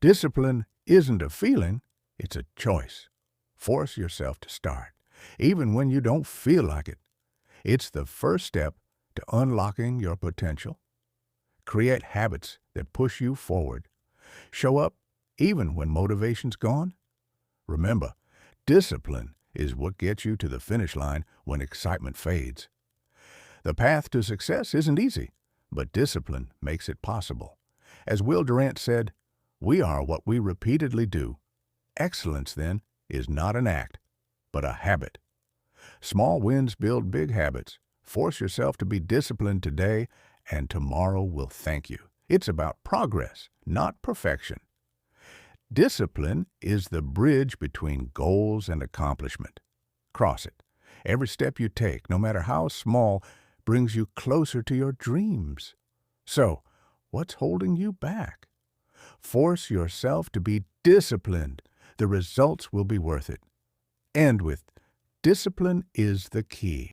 Discipline isn't a feeling, it's a choice. Force yourself to start, even when you don't feel like it. It's the first step to unlocking your potential. Create habits that push you forward. Show up even when motivation's gone. Remember, discipline is what gets you to the finish line when excitement fades. The path to success isn't easy, but discipline makes it possible. As Will Durant said, "We are what we repeatedly do." Excellence, then, is not an act, but a habit. Small wins build big habits. Force yourself to be disciplined today, and tomorrow will thank you. It's about progress, not perfection. Discipline is the bridge between goals and accomplishment. Cross it. Every step you take, no matter how small, brings you closer to your dreams. So, what's holding you back? Force yourself to be disciplined. The results will be worth it. End with, discipline is the key.